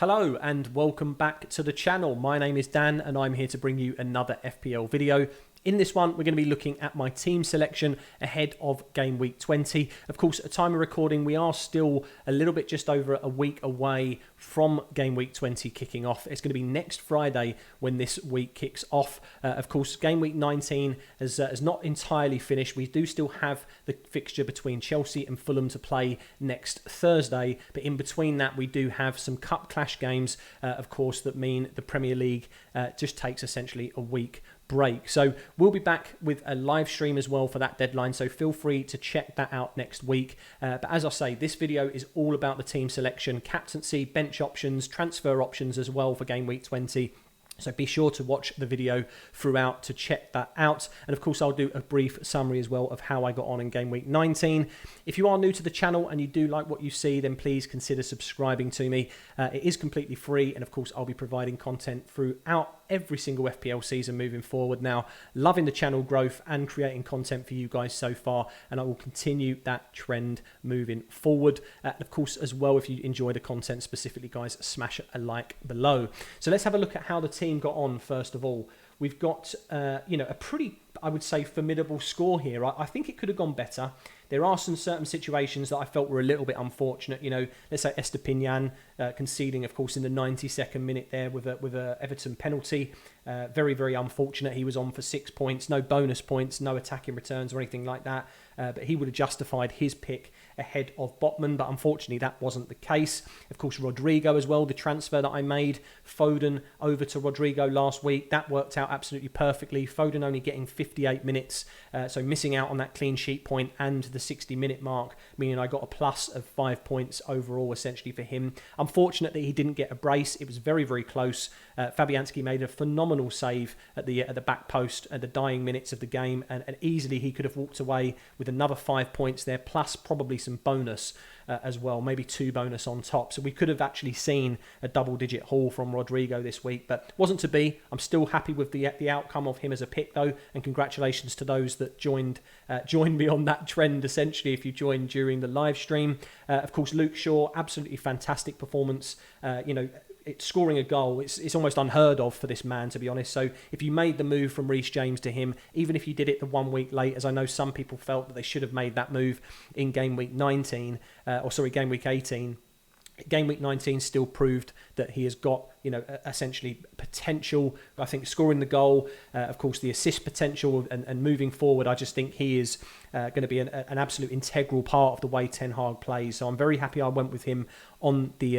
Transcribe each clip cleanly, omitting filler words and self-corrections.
Hello and welcome back to the channel. My name is Dan and I'm here to bring you another FPL video. In this one, we're going to be looking at my team selection ahead of Game Week 20. Of course, at time of recording, we are still a little bit just over a week away from Game Week 20 kicking off. It's going to be next Friday when this week kicks off. Of course, Game Week 19 has not entirely finished. We do still have the fixture between Chelsea and Fulham to play next Thursday. But in between that, we do have some cup clash games, of course, that mean the Premier League just takes essentially a week break. So we'll be back with a live stream as well for that deadline, so feel free to check that out next week. But as I say, this video is all about the team selection, captaincy, bench options, transfer options as well for Game Week 20. So be sure to watch the video throughout to check that out. And of course, I'll do a brief summary as well of how I got on in Game Week 19. If you are new to the channel and you do like what you see, then please consider subscribing to me. It is completely free. And of course, I'll be providing content throughout every single FPL season moving forward. Now, loving the channel growth and creating content for you guys so far, and I will continue that trend moving forward. And of course, as well, if you enjoy the content specifically, guys, smash a like below. So let's have a look at how the team got on first of all. We've got, a pretty, I would say, formidable score here. I think it could have gone better. There are some certain situations that I felt were a little bit unfortunate. Let's say Estepinian conceding, of course, in the 92nd minute there with a Everton penalty. Very, very unfortunate. He was on for 6 points, no bonus points, no attacking returns or anything like that. But he would have justified his pick ahead of Botman, but unfortunately that wasn't the case. Of course, Rodrigo as well, the transfer that I made, Foden over to Rodrigo last week, that worked out absolutely perfectly. Foden only getting 58 minutes, so missing out on that clean sheet point and the 60-minute mark, meaning I got a plus of 5 points overall essentially for him. Unfortunately, he didn't get a brace. It was very, very close. Fabianski made a phenomenal save at the back post at the dying minutes of the game, and easily he could have walked away with another 5 points there, plus probably some bonus as well, maybe 2 bonus on top. So we could have actually seen a double-digit haul from Rodrigo this week, but wasn't to be. I'm still happy with the outcome of him as a pick, though, and congratulations to those that joined me on that trend, essentially, if you joined during the live stream. Of course, Luke Shaw, absolutely fantastic performance. It's scoring a goal. It's almost unheard of for this man, to be honest. So if you made the move from Reece James to him, even if you did it the 1 week late, as I know some people felt that they should have made that move in Game Week 19, Game Week 18, Game Week 19 still proved that he has got, essentially potential. I think scoring the goal, of course, the assist potential, and moving forward, I just think he is going to be an absolute integral part of the way Ten Hag plays. So I'm very happy I went with him on the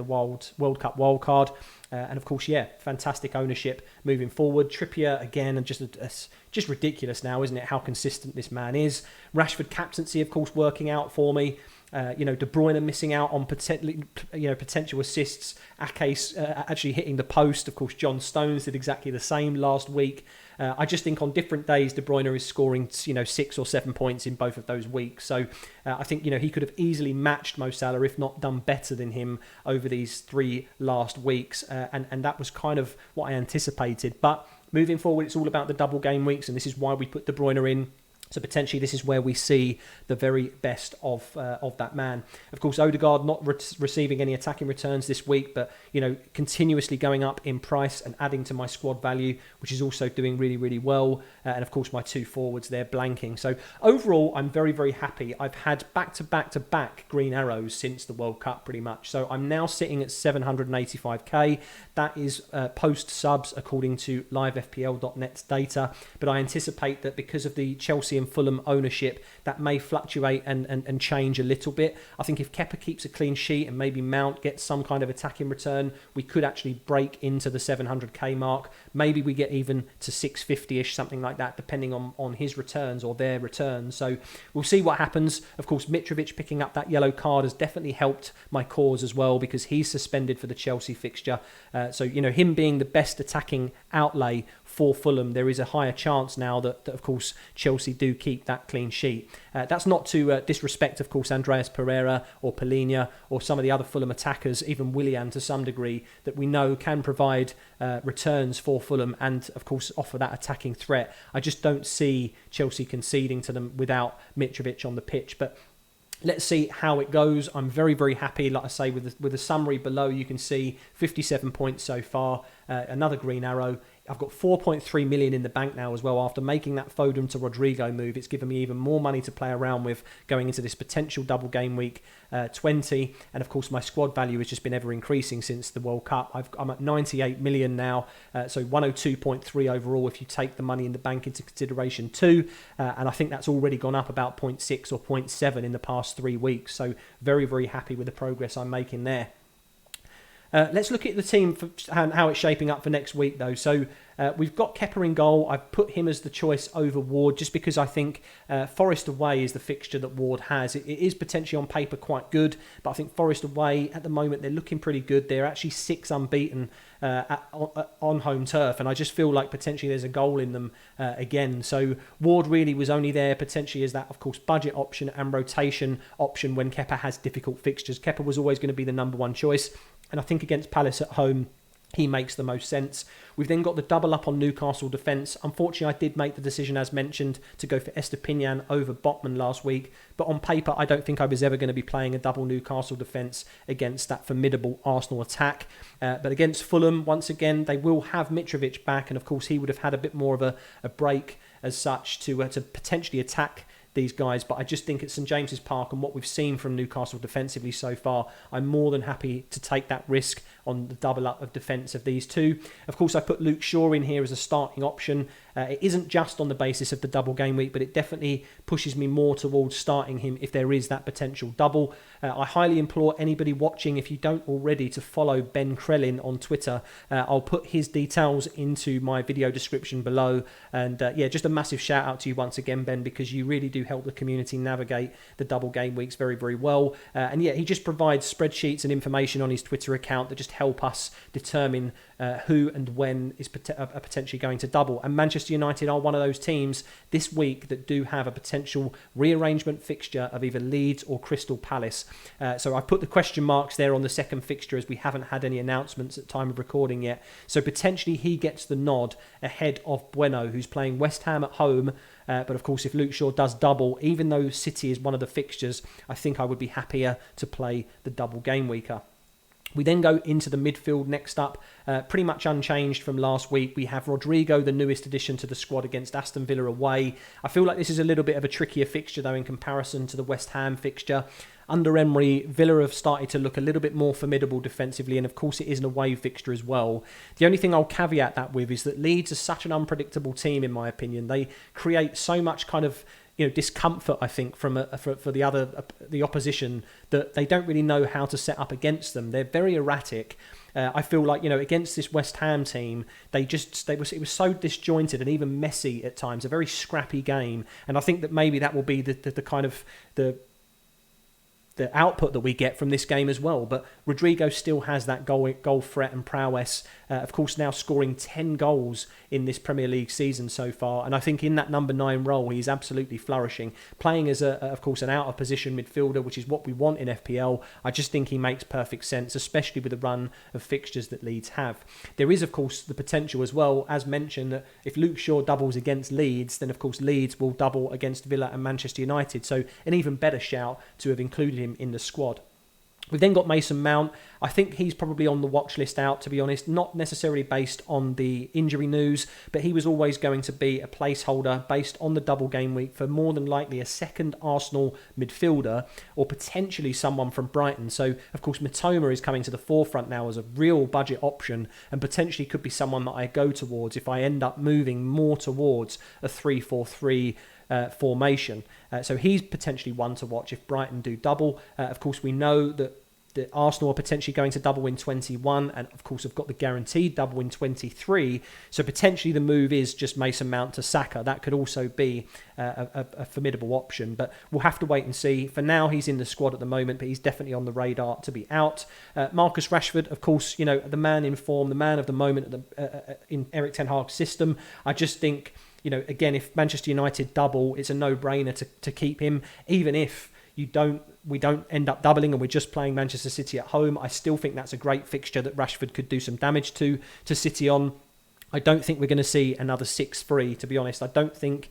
World Cup wildcard. And of course, fantastic ownership moving forward. Trippier again, and just ridiculous now, isn't it? How consistent this man is. Rashford captaincy, of course, working out for me. De Bruyne missing out on potential assists. Ake actually hitting the post. Of course, John Stones did exactly the same last week. I just think on different days, De Bruyne is scoring 6 or 7 points in both of those weeks. So I think he could have easily matched Mo Salah, if not done better than him over these 3 last weeks. And that was kind of what I anticipated. But moving forward, it's all about the double game weeks, and this is why we put De Bruyne in. So potentially this is where we see the very best of that man. Of course, Odegaard not receiving any attacking returns this week, but continuously going up in price and adding to my squad value, which is also doing really, really well. And of course, my 2 forwards there blanking. So overall, I'm very, very happy. I've had back-to-back green arrows since the World Cup, pretty much. So I'm now sitting at 785k. That is post subs according to livefpl.net's data. But I anticipate that because of the Chelsea and Fulham ownership, that may fluctuate and change a little bit. I think if Kepa keeps a clean sheet and maybe Mount gets some kind of attacking return, we could actually break into the 700k mark. Maybe we get even to 650-ish, something like that, depending on his returns or their returns. So we'll see what happens. Of course, Mitrovic picking up that yellow card has definitely helped my cause as well, because he's suspended for the Chelsea fixture. So him being the best attacking outlay for Fulham, there is a higher chance now that of course, Chelsea do keep that clean sheet. That's not to disrespect, of course, Andreas Pereira or Polina or some of the other Fulham attackers, even Willian to some degree, that we know can provide returns for Fulham and, of course, offer that attacking threat. I just don't see Chelsea conceding to them without Mitrovic on the pitch. But Let's see how it goes. I'm very, very happy. Like I say, with the summary below, you can see 57 points so far. Another green arrow. I've got 4.3 million in the bank now as well. After making that Foden to Rodrigo move, it's given me even more money to play around with going into this potential double game week 20. And of course, my squad value has just been ever increasing since the World Cup. I'm at 98 million now, so 102.3 overall if you take the money in the bank into consideration too. And I think that's already gone up about 0.6 or 0.7 in the past 3 weeks. So very, very happy with the progress I'm making there. Let's look at the team and how it's shaping up for next week, though. So we've got Kepa in goal. I've put him as the choice over Ward just because I think Forest away is the fixture that Ward has. It is potentially on paper quite good, but I think Forest away at the moment, they're looking pretty good. They're actually 6 unbeaten on home turf, and I just feel like potentially there's a goal in them again. So Ward really was only there potentially as that, of course, budget option and rotation option when Kepa has difficult fixtures. Kepa was always going to be the number one choice. And I think against Palace at home, he makes the most sense. We've then got the double up on Newcastle defence. Unfortunately, I did make the decision, as mentioned, to go for Estepinian over Botman last week. But on paper, I don't think I was ever going to be playing a double Newcastle defence against that formidable Arsenal attack. But against Fulham, once again, they will have Mitrovic back. And of course, he would have had a bit more of a break as such to potentially attack these guys, but I just think at St James's Park and what we've seen from Newcastle defensively so far, I'm more than happy to take that risk on the double up of defence of these two. Of course, I put Luke Shaw in here as a starting option. It isn't just on the basis of the double game week, but it definitely pushes me more towards starting him if there is that potential double. I highly implore anybody watching, if you don't already, to follow Ben Krellin on Twitter. I'll put his details into my video description below. And just a massive shout out to you once again, Ben, because you really do help the community navigate the double game weeks very, very well. He just provides spreadsheets and information on his Twitter account that just help us determine who and when is potentially going to double. And Manchester United are one of those teams this week that do have a potential rearrangement fixture of either Leeds or Crystal Palace. So I put the question marks there on the second fixture as we haven't had any announcements at time of recording yet. So potentially he gets the nod ahead of Bueno, who's playing West Ham at home. But of course, if Luke Shaw does double, even though City is one of the fixtures, I think I would be happier to play the double game weeker. We then go into the midfield next up, pretty much unchanged from last week. We have Rodrigo, the newest addition to the squad against Aston Villa away. I feel like this is a little bit of a trickier fixture though in comparison to the West Ham fixture. Under Emery, Villa have started to look a little bit more formidable defensively, and of course it is an away fixture as well. The only thing I'll caveat that with is that Leeds are such an unpredictable team, in my opinion. They create so much kind of discomfort, I think, for the opposition, that they don't really know how to set up against them. They're very erratic. I feel like against this West Ham team, it was so disjointed and even messy at times. A very scrappy game, and I think that maybe that will be the kind of the output that we get from this game as well. But Rodrigo still has that goal threat and prowess. Of course, now scoring 10 goals in this Premier League season so far. And I think in that number 9 role, he's absolutely flourishing. Playing as, of course, an out-of-position midfielder, which is what we want in FPL, I just think he makes perfect sense, especially with the run of fixtures that Leeds have. There is, of course, the potential as well, as mentioned, that if Luke Shaw doubles against Leeds, then, of course, Leeds will double against Villa and Manchester United. So an even better shout to have included him in the squad. We've then got Mason Mount. I think he's probably on the watch list out, to be honest, not necessarily based on the injury news, but he was always going to be a placeholder based on the double game week for more than likely a second Arsenal midfielder or potentially someone from Brighton. So, of course, Mitoma is coming to the forefront now as a real budget option and potentially could be someone that I go towards if I end up moving more towards a 3-4-3 formation. So he's potentially one to watch if Brighton do double. Of course, we know that Arsenal are potentially going to double in 21 and, of course, have got the guaranteed double in 23. So potentially the move is just Mason Mount to Saka. That could also be a formidable option, but we'll have to wait and see. For now, he's in the squad at the moment, but he's definitely on the radar to be out. Marcus Rashford, of course, the man in form, the man of the moment in Erik ten Hag's system. I just think, again, if Manchester United double, it's a no-brainer to keep him, even if we don't end up doubling and we're just playing Manchester City at home. I still think that's a great fixture that Rashford could do some damage to City on. I don't think we're going to see another 6-3, to be honest. I don't think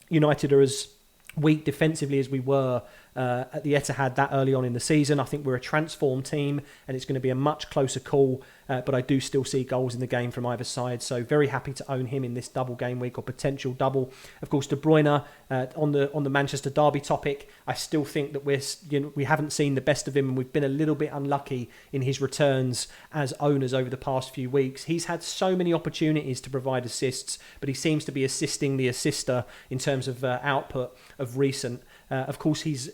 United are as weak defensively as we were at the Etihad that early on in the season. I think we're a transformed team and it's going to be a much closer call, but I do still see goals in the game from either side. So very happy to own him in this double game week or potential double. Of course, De Bruyne, on the Manchester derby topic, I still think that we haven't seen the best of him and we've been a little bit unlucky in his returns as owners over the past few weeks. He's had so many opportunities to provide assists, but he seems to be assisting the assister in terms of output of recent. Of course, he's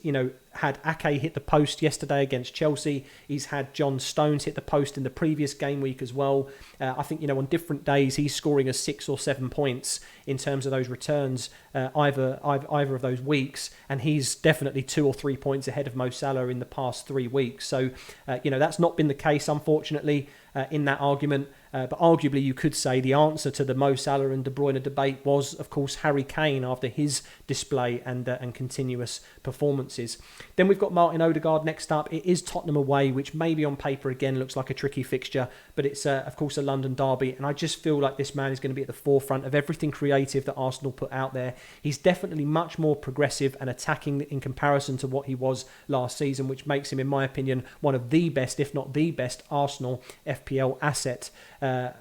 had Ake hit the post yesterday against Chelsea. He's had John Stones hit the post in the previous game week as well. I think on different days he's scoring us 6 or 7 points in terms of those returns either of those weeks, and he's definitely 2 or 3 points ahead of Mo Salah in the past 3 weeks. So that's not been the case, unfortunately, in that argument. But arguably you could say the answer to the Mo Salah and De Bruyne debate was, of course, Harry Kane after his display and continuous performances. Then we've got Martin Odegaard next up. It is Tottenham away, which maybe on paper again looks like a tricky fixture, but it's of course a London derby, and I just feel like this man is going to be at the forefront of everything creative that Arsenal put out there. He's definitely much more progressive and attacking in comparison to what he was last season, which makes him, in my opinion, one of the best, if not the best, Arsenal FPL asset.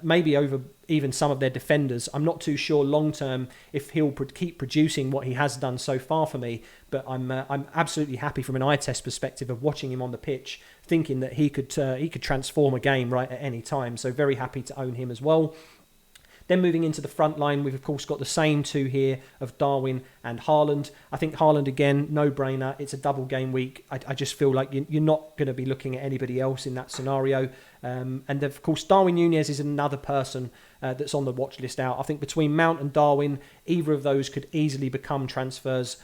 Maybe over even some of their defenders. I'm not too sure long term if he'll keep producing what he has done so far for me, but I'm absolutely happy from an eye test perspective of watching him on the pitch, thinking that he could transform a game right at any time. So very happy to own him as well. Then moving into the front line, we've of course got the same two here of Darwin and Haaland. I think Haaland, again, no-brainer. It's a double game week. I just feel like you're not going to be looking at anybody else in that scenario. And of course, Darwin Núñez is another person that's on the watch list out. I think between Mount and Darwin, either of those could easily become transfers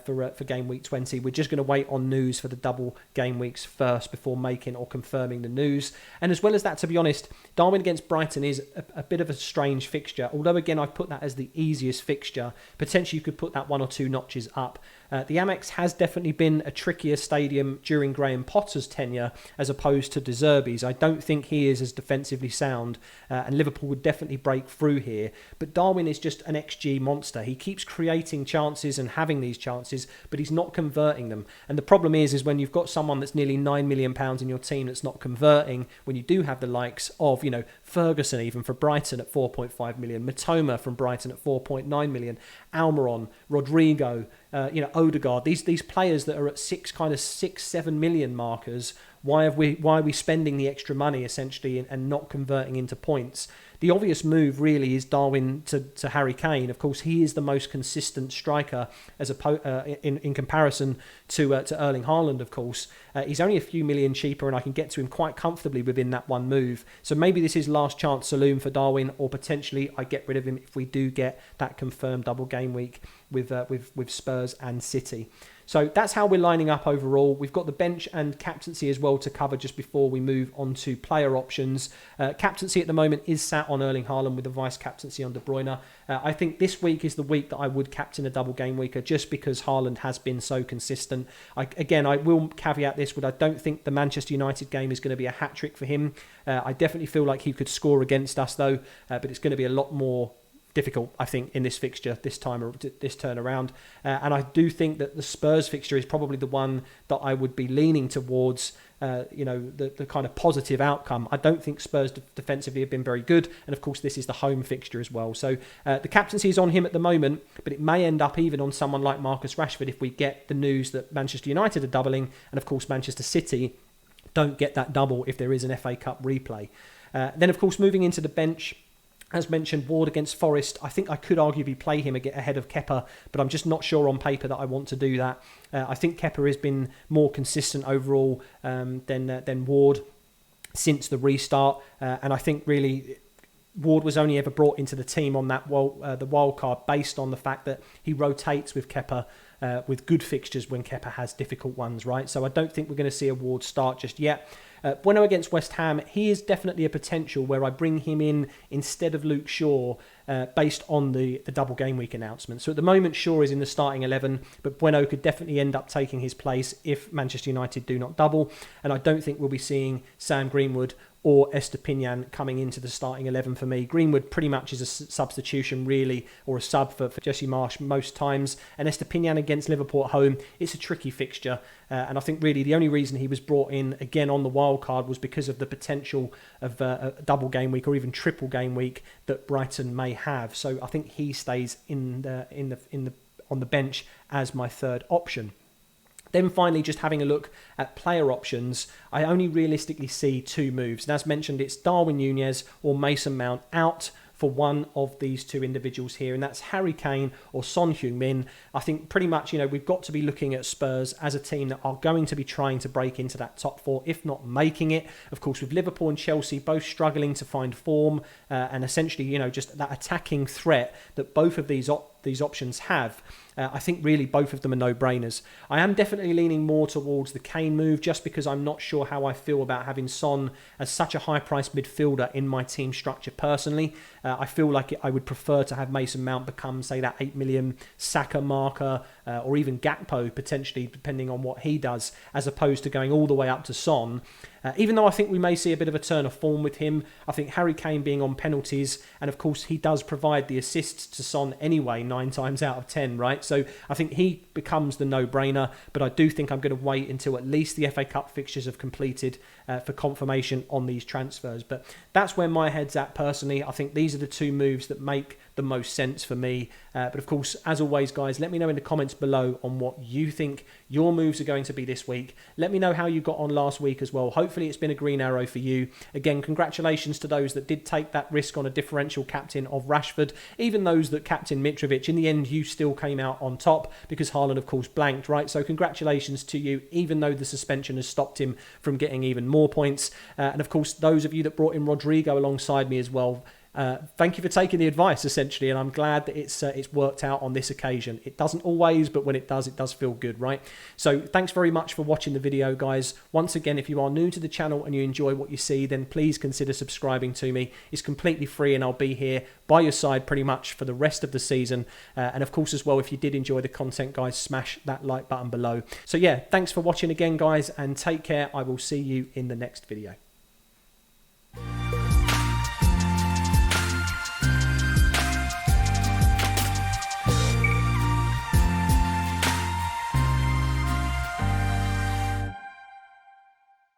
for game week 20. We're just going to wait on news for the double game weeks first before making or confirming the news. And as well as that, to be honest, Darwin against Brighton is a bit of a strange fixture. Although, again, I've put that as the easiest fixture. Potentially, you could put that 1 or 2 notches up. The Amex has definitely been a trickier stadium during Graham Potter's tenure as opposed to De Zerbi's. I don't think he is as defensively sound, and Liverpool would definitely break through here. But Darwin is just an XG monster. He keeps creating chances and having these chances, but he's not converting them. And the problem is when you've got someone that's nearly £9 million in your team that's not converting, when you do have the likes of, Ferguson even for Brighton at 4.5 million, Matoma from Brighton at 4.9 million, Almiron, Rodrigo, Odegaard, these players that are at 6-7 million markers. Why are we spending the extra money essentially and not converting into points? The obvious move really is Darwin to Harry Kane. Of course, he is the most consistent striker in comparison to Erling Haaland. Of course, he's only a few million cheaper, and I can get to him quite comfortably within that one move. So maybe this is last chance saloon for Darwin, or potentially I get rid of him if we do get that confirmed double game week with Spurs and City. So that's how we're lining up overall. We've got the bench and captaincy as well to cover just before we move on to player options. Captaincy at the moment is sat on Erling Haaland with the vice captaincy on De Bruyne. I think this week is the week that I would captain a double game weeker just because Haaland has been so consistent. I will caveat this with I don't think the Manchester United game is going to be a hat-trick for him. I definitely feel like he could score against us though, but it's going to be a lot more difficult, I think, in this fixture this turn around. And I do think that the Spurs fixture is probably the one that I would be leaning towards, the kind of positive outcome. I don't think Spurs defensively have been very good. And of course, this is the home fixture as well. So the captaincy is on him at the moment, but it may end up even on someone like Marcus Rashford if we get the news that Manchester United are doubling. And of course, Manchester City don't get that double if there is an FA Cup replay. Then, of course, moving into the bench, as mentioned, Ward against Forest. I think I could arguably play him ahead of Kepa, but I'm just not sure on paper that I want to do that. I think Kepa has been more consistent overall than Ward since the restart, and I think really Ward was only ever brought into the team on that the wild card based on the fact that he rotates with Kepa with good fixtures when Kepa has difficult ones, right? So I don't think we're going to see a Ward start just yet. Bueno against West Ham, he is definitely a potential where I bring him in instead of Luke Shaw based on the double game week announcement. So at the moment, Shaw is in the starting 11, but Bueno could definitely end up taking his place if Manchester United do not double. And I don't think we'll be seeing Sam Greenwood or Estepinian coming into the starting 11 for me. Greenwood pretty much is a substitution really, or a sub for Jesse Marsch most times. And Estepinian against Liverpool at home, it's a tricky fixture. And I think really the only reason he was brought in again on the wild card was because of the potential of a double game week or even triple game week that Brighton may have. So I think he stays on the bench as my third option. Then finally, just having a look at player options, I only realistically see two moves. And as mentioned, it's Darwin Núñez or Mason Mount out for one of these two individuals here, and that's Harry Kane or Son Heung-min. I think pretty much, we've got to be looking at Spurs as a team that are going to be trying to break into that top four, if not making it. Of course, with Liverpool and Chelsea both struggling to find form and essentially, just that attacking threat that both of these options have. I think really both of them are no-brainers. I am definitely leaning more towards the Kane move just because I'm not sure how I feel about having Son as such a high-priced midfielder in my team structure personally. I feel like I would prefer to have Mason Mount become, say, that 8 million Saka marker or even Gakpo potentially, depending on what he does, as opposed to going all the way up to Son. Even though I think we may see a bit of a turn of form with him, I think Harry Kane being on penalties, and of course he does provide the assists to Son anyway, 9 times out of 10, right? So I think he becomes the no-brainer, but I do think I'm going to wait until at least the FA Cup fixtures have completed for confirmation on these transfers. But that's where my head's at personally. I think these are the two moves that make the most sense for me. But of course, as always, guys, let me know in the comments below on what you think your moves are going to be this week. Let me know how you got on last week as well. Hopefully it's been a green arrow for you. Again, congratulations to those that did take that risk on a differential captain of Rashford. Even those that captain Mitrovic, in the end, you still came out on top because Haaland, of course, blanked, right? So congratulations to you, even though the suspension has stopped him from getting even more points. And of course, those of you that brought in Rodrigo alongside me as well, thank you for taking the advice, essentially, and I'm glad that it's worked out on this occasion. It doesn't always, but when it does feel good, right? So thanks very much for watching the video, guys. Once again, if you are new to the channel and you enjoy what you see, then please consider subscribing to me. It's completely free, and I'll be here by your side pretty much for the rest of the season. And of course, as well, if you did enjoy the content, guys, smash that like button below. So yeah, thanks for watching again, guys, and take care. I will see you in the next video.